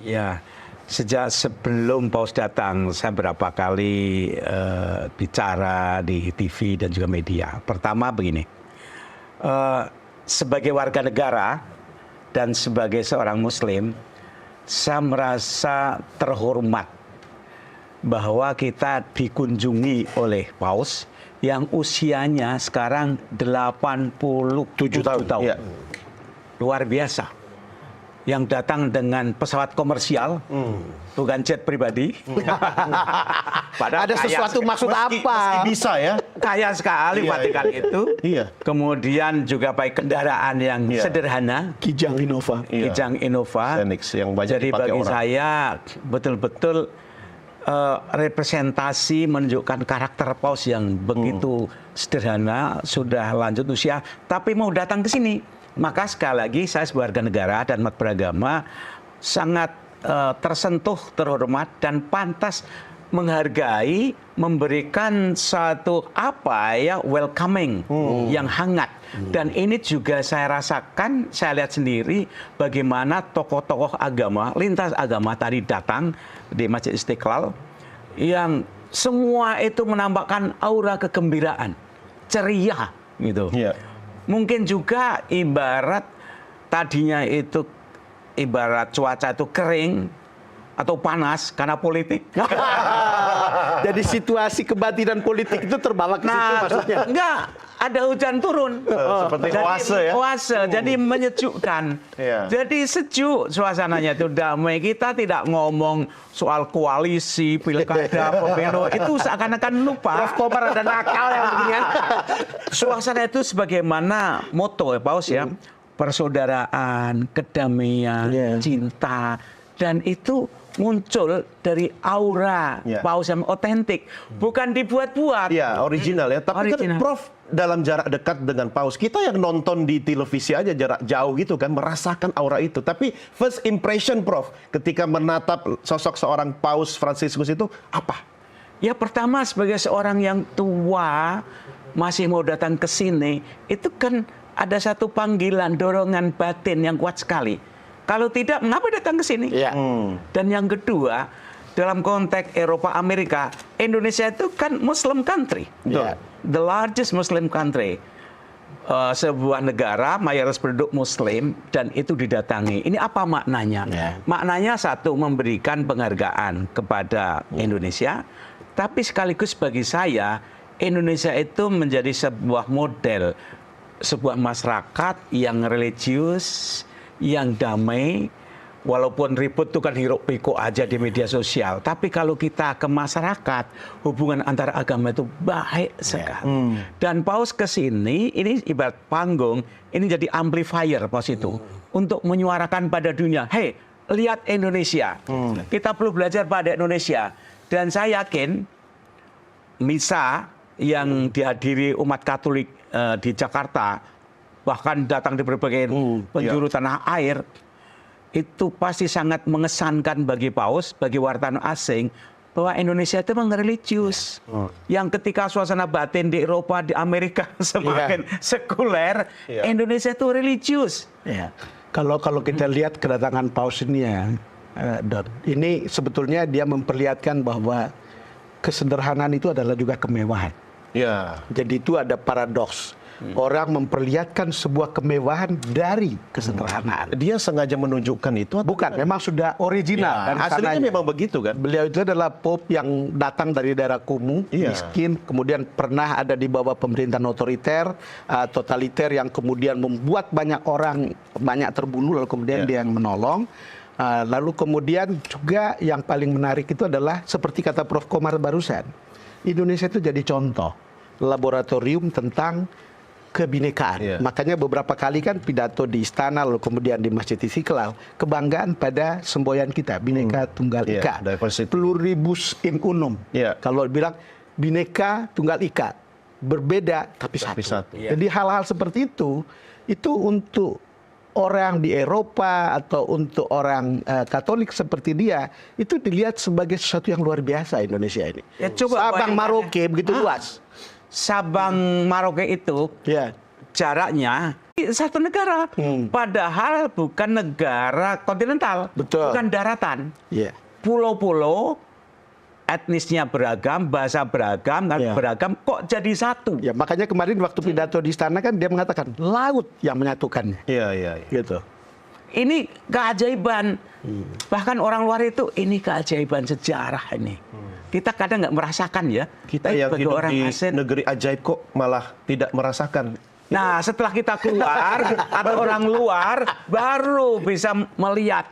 Ya, sejak sebelum Paus datang, saya berapa kali bicara di TV dan juga media. Pertama begini, sebagai warga negara dan sebagai seorang Muslim, saya merasa terhormat bahwa kita dikunjungi oleh Paus yang usianya sekarang 87 tahun. Ya. Luar biasa. Yang datang dengan pesawat komersial, bukan jet pribadi. Ada sesuatu maksud apa? Meski bisa ya. Kaya sekali Vatikan itu. Iya. Kemudian juga pakai kendaraan yang sederhana. Kijang Innova. Kijang Innova. Xenix yang banyak Jadi dipakai bagi orang. saya betul-betul representasi menunjukkan karakter Paus yang begitu sederhana, sudah lanjut usia, tapi mau datang ke sini. Maka sekali lagi saya sebagai warga negara dan umat beragama sangat tersentuh, terhormat dan pantas menghargai, memberikan satu welcoming yang hangat. Dan ini juga saya rasakan, saya lihat sendiri bagaimana tokoh-tokoh agama, lintas agama tadi datang di Masjid Istiqlal yang semua itu menambahkan aura kegembiraan, ceria gitu. Iya. Mungkin juga ibarat tadinya itu ibarat cuaca itu kering atau panas karena politik. Jadi situasi kebatinan politik itu terbawa ke situ maksudnya. Enggak, ada hujan turun. Seperti oase ya. Oase, jadi menyejukkan. Iya. Jadi sejuk suasananya itu damai. Kita tidak ngomong soal koalisi, pilkada, pemilu. Itu seakan-akan lupa. Prof Komar ada nakal yang beginian. Suasana itu sebagaimana moto ya Paus ya. Persaudaraan, kedamaian, cinta. Dan itu muncul dari aura Paus yang otentik, bukan dibuat-buat. Ya, original ya. Tapi kan Prof, dalam jarak dekat dengan Paus, kita yang nonton di televisi aja jarak jauh gitu kan, merasakan aura itu. Tapi first impression Prof, ketika menatap sosok seorang Paus Fransiskus itu apa? Ya pertama sebagai seorang yang tua, masih mau datang ke sini, itu kan ada satu panggilan, dorongan batin yang kuat sekali. Kalau tidak, mengapa datang ke sini? Ya. Dan yang kedua, dalam konteks Eropa Amerika, Indonesia itu kan Muslim country. Ya. The largest Muslim country. Sebuah negara mayoritas penduduk Muslim dan itu didatangi. Ini apa maknanya? Ya. Maknanya satu, memberikan penghargaan kepada Indonesia. Tapi sekaligus bagi saya, Indonesia itu menjadi sebuah model. Sebuah masyarakat yang religius, yang damai, walaupun ribut itu kan hiruk pikuk aja di media sosial. Tapi kalau kita ke masyarakat, hubungan antara agama itu baik sekali. Dan Paus ke sini, ini ibarat panggung, ini jadi amplifier Paus itu. Untuk menyuarakan pada dunia, hey, lihat Indonesia. Kita perlu belajar pada Indonesia. Dan saya yakin, misa yang dihadiri umat Katolik di Jakarta, bahkan datang di berbagai penjuru tanah air, itu pasti sangat mengesankan bagi Paus, bagi wartawan asing, bahwa Indonesia itu memang religius. Yang ketika suasana batin di Eropa, di Amerika semakin sekuler, Indonesia itu religius. Ya. Kalau kita lihat kedatangan Paus ini ya, Don, ini sebetulnya dia memperlihatkan bahwa kesederhanaan itu adalah juga kemewahan. Ya. Jadi itu ada paradoks. Orang memperlihatkan sebuah kemewahan dari kesederhanaan. Dia sengaja menunjukkan itu? Bukan, memang sudah original. Ya, dan aslinya memang begitu kan? Beliau itu adalah Pope yang datang dari daerah kumuh, miskin, kemudian pernah ada di bawah pemerintahan otoriter, totaliter yang kemudian membuat banyak orang banyak terbunuh, lalu kemudian dia yang menolong. Lalu kemudian juga yang paling menarik itu adalah seperti kata Prof Komar barusan, Indonesia itu jadi contoh laboratorium tentang kebinekaan. Makanya beberapa kali kan pidato di istana, lalu kemudian di Masjid Istiqlal, kebanggaan pada semboyan kita, Bhinneka Tunggal Ika, pluribus in unum. Kalau bilang Bhinneka Tunggal Ika, berbeda tapi satu. Jadi hal-hal seperti itu untuk orang di Eropa atau untuk orang Katolik seperti dia, itu dilihat sebagai sesuatu yang luar biasa Indonesia ini. Ya, coba Sabang Merauke begitu luas. Sabang Merauke itu jaraknya satu negara. Padahal bukan negara kontinental, Betul. bukan daratan. Iya. Pulau-pulau, etnisnya beragam, bahasa beragam, Iya. beragam, kok jadi satu? Ya, makanya kemarin waktu pidato di istana kan dia mengatakan laut yang menyatukannya. Iya, iya. Gitu. Ini keajaiban. Bahkan orang luar itu, ini keajaiban sejarah ini. Kita kadang nggak merasakan ya. Kita Tapi yang bagi hidup orang di asing, negeri ajaib kok malah tidak merasakan. nah, setelah kita keluar atau orang luar baru bisa melihat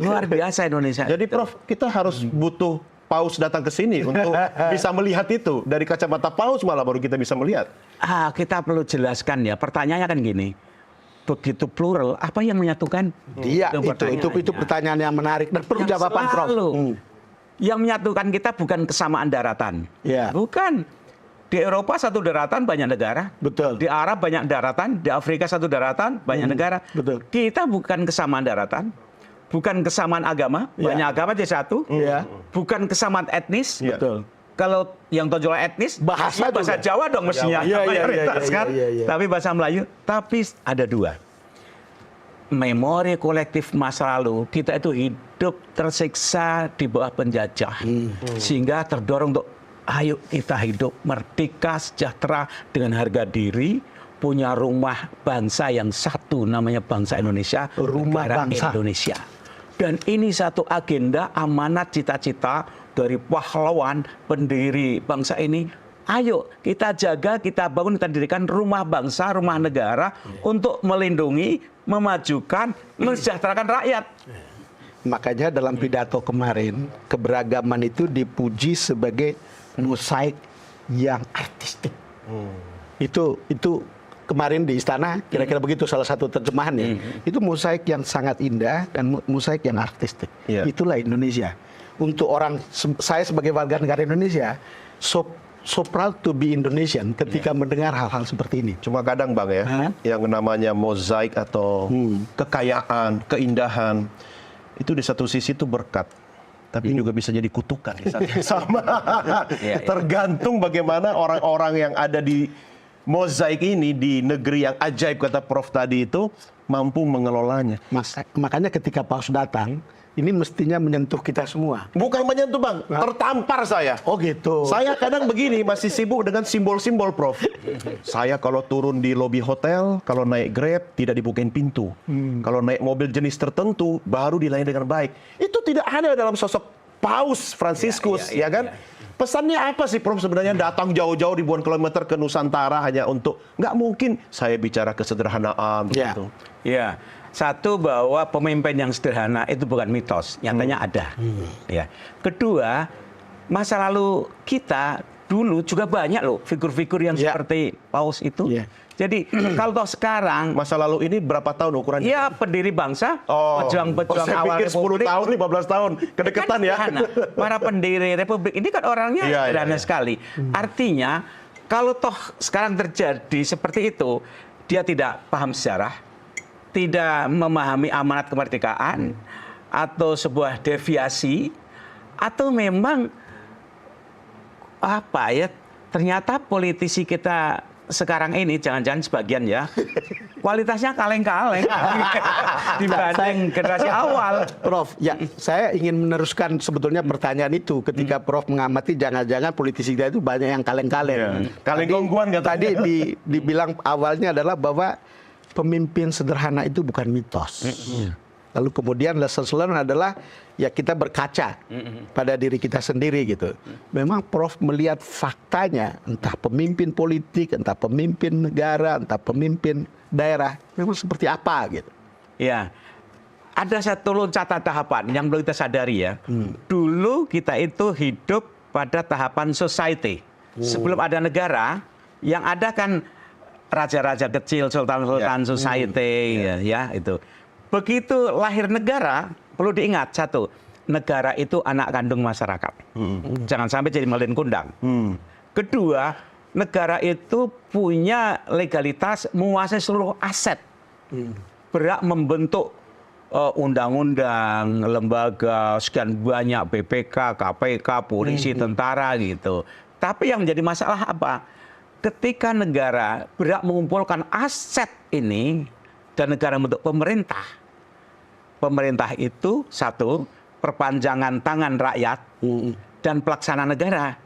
luar biasa Indonesia. Jadi Prof, kita harus butuh Paus datang ke sini untuk bisa melihat itu. Dari kacamata Paus malah baru kita bisa melihat. Kita perlu jelaskan ya. Pertanyaannya kan gini, begitu plural, apa yang menyatukan? Iya, itu pertanyaan yang menarik dan perlu Yang jawaban, Prof. selalu. Yang menyatukan kita bukan kesamaan daratan, Ya. bukan. Di Eropa satu daratan banyak negara. Betul. Di Arab banyak daratan, di Afrika satu daratan banyak negara. Betul. Kita bukan kesamaan daratan, bukan kesamaan agama, Ya. banyak agama jadi satu. Ya. Bukan kesamaan etnis. Ya. Betul. Kalau yang tonjol etnis, Bahasa ya bahasa juga. Jawa dong mestinya. Iya, iya, mayoritas iya, kan. iya, iya. Tapi bahasa Melayu. Tapi ada dua. Memori kolektif masa lalu, kita itu hidup tersiksa di bawah penjajah. Sehingga terdorong untuk ayo kita hidup merdeka, sejahtera dengan harga diri, punya rumah bangsa yang satu namanya bangsa Indonesia, Rumah negara bangsa. Indonesia. Dan ini satu agenda amanat cita-cita dari pahlawan pendiri bangsa ini. Ayo kita jaga, kita bangun, kita dirikan rumah bangsa, rumah negara untuk melindungi, memajukan, mensejahterakan rakyat. Makanya dalam pidato kemarin, keberagaman itu dipuji sebagai mosaik yang artistik. Itu kemarin di istana kira-kira begitu salah satu terjemahannya. Itu mosaik yang sangat indah dan mosaik yang artistik. Iya. Itulah Indonesia. Untuk saya sebagai warga negara Indonesia, so proud to be Indonesian ketika mendengar hal-hal seperti ini. Cuma kadang Bang ya, Hah? yang namanya mozaik atau kekayaan, keindahan, itu di satu sisi itu berkat. Tapi juga bisa jadi kutukan di saat yang sama. Iya, iya. Tergantung bagaimana orang-orang yang ada di mozaik ini, di negeri yang ajaib kata Prof tadi itu, mampu mengelolanya. Makanya ketika Paus datang, ini mestinya menyentuh kita semua. Bukan menyentuh Bang, tertampar saya. Oh gitu. Saya kadang begini, masih sibuk dengan simbol-simbol, Prof. Saya kalau turun di lobi hotel, kalau naik Grab, tidak dibukain pintu. Kalau naik mobil jenis tertentu, baru dilayani dengan baik. Itu tidak ada dalam sosok Paus Fransiskus, ya kan? Pesannya apa sih, Prof? Sebenarnya datang jauh-jauh ribuan kilometer ke Nusantara hanya untuk, nggak mungkin saya bicara kesederhanaan. Ya. Gitu. Ya, satu bahwa pemimpin yang sederhana itu bukan mitos, nyatanya ada. Ya. Kedua, masa lalu kita dulu juga banyak loh figur-figur yang Ya. seperti Paus itu. Ya. Jadi kalau toh sekarang, Masa lalu ini berapa tahun ukurannya? ya pendiri bangsa, Oh, pejuang-pejuang saya awal pikir 10 Republik. tahun, 15 tahun. Kedekatan ya. Sederhana. Para pendiri Republik ini kan orangnya Iya, sederhana iya. sekali. Artinya, kalau toh sekarang terjadi seperti itu, dia tidak paham sejarah, tidak memahami amanat kemerdekaan, atau sebuah deviasi, atau memang apa ya? Ternyata politisi kita sekarang ini jangan-jangan sebagian ya kualitasnya kaleng-kaleng dibanding generasi awal. Prof, ya saya ingin meneruskan sebetulnya pertanyaan itu ketika Prof mengamati jangan-jangan politisi kita itu banyak yang kaleng-kaleng. Kaleng gongguan katanya. Tadi dibilang awalnya adalah bahwa pemimpin sederhana itu bukan mitos. Lalu kemudian lessons learned adalah ya kita berkaca pada diri kita sendiri gitu. Memang Prof melihat faktanya, entah pemimpin politik, entah pemimpin negara, entah pemimpin daerah, memang seperti apa gitu. Ya, ada satu loncatan tahapan yang perlu kita sadari ya. Dulu kita itu hidup pada tahapan society. Sebelum ada negara, yang ada kan raja-raja kecil, sultan-sultan society, ya itu. Begitu lahir negara, perlu diingat satu, negara itu anak kandung masyarakat. Jangan sampai jadi melin kundang. Kedua, negara itu punya legalitas menguasai seluruh aset. Berhak membentuk undang-undang, lembaga, sekian banyak BPK, KPK, polisi, tentara gitu. Tapi yang menjadi masalah apa? ketika negara berhak mengumpulkan aset ini dan negara bentuk pemerintah. Pemerintah itu satu, perpanjangan tangan rakyat dan pelaksana negara.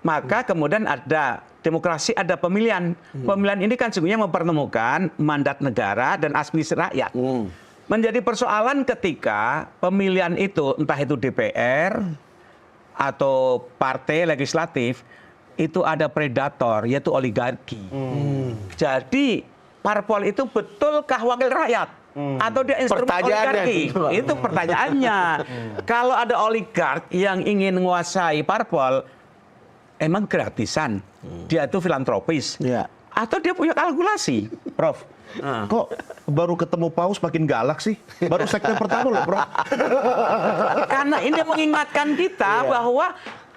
Maka kemudian ada demokrasi, ada pemilihan. Pemilihan ini kan sesungguhnya mempertemukan mandat negara dan aspirasi rakyat. Menjadi persoalan ketika pemilihan itu, entah itu DPR atau partai legislatif, itu ada predator, yaitu oligarki. Jadi parpol itu betulkah wakil rakyat? Atau dia instrumen oligarki? Itu pertanyaannya. Kalau ada oligark yang ingin menguasai parpol, emang gratisan? Dia itu filantropis? Ya. Atau dia punya kalkulasi? Prof, kok baru ketemu Paus makin galak sih? Baru segmen pertama loh, Prof. Karena ini mengingatkan kita bahwa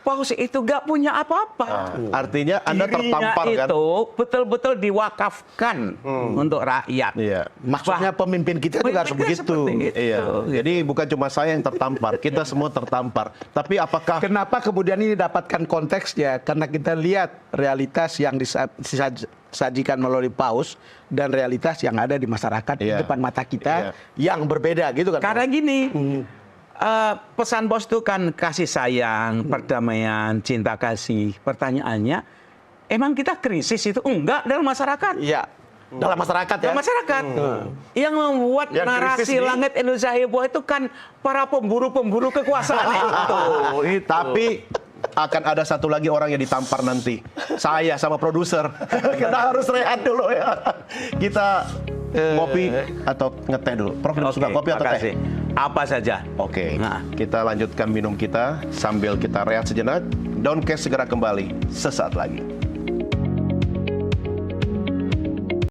Paus itu gak punya apa-apa. Artinya Anda Dirinya tertampar kan? itu betul-betul diwakafkan untuk rakyat. Iya. Maksudnya pemimpin kita juga harus begitu. seperti itu. Iya. Jadi bukan cuma saya yang tertampar, kita semua tertampar. Tapi apakah Kenapa kemudian ini dapatkan konteksnya? Karena kita lihat realitas yang disajikan melalui Paus dan realitas yang ada di masyarakat di depan mata kita yang berbeda gitu kan? Karena gini, pesan Paus itu kan kasih sayang, perdamaian, cinta kasih. Pertanyaannya, emang kita krisis itu? Enggak dalam masyarakat. Iya. Dalam masyarakat ya. Dalam masyarakat. Yang membuat Yang narasi krisis nih. langit Indonesia heboh itu kan para pemburu-pemburu kekuasaan itu. Tapi akan ada satu lagi orang yang ditampar nanti. Saya sama produser. Kita harus rehat dulu ya. Kita ngopi atau ngeteh dulu. Prof, suka kopi atau teh? Makasih. Apa saja. Oke, Nah. kita lanjutkan minum kita sambil kita rehat sejenak. Downcast segera kembali sesaat lagi.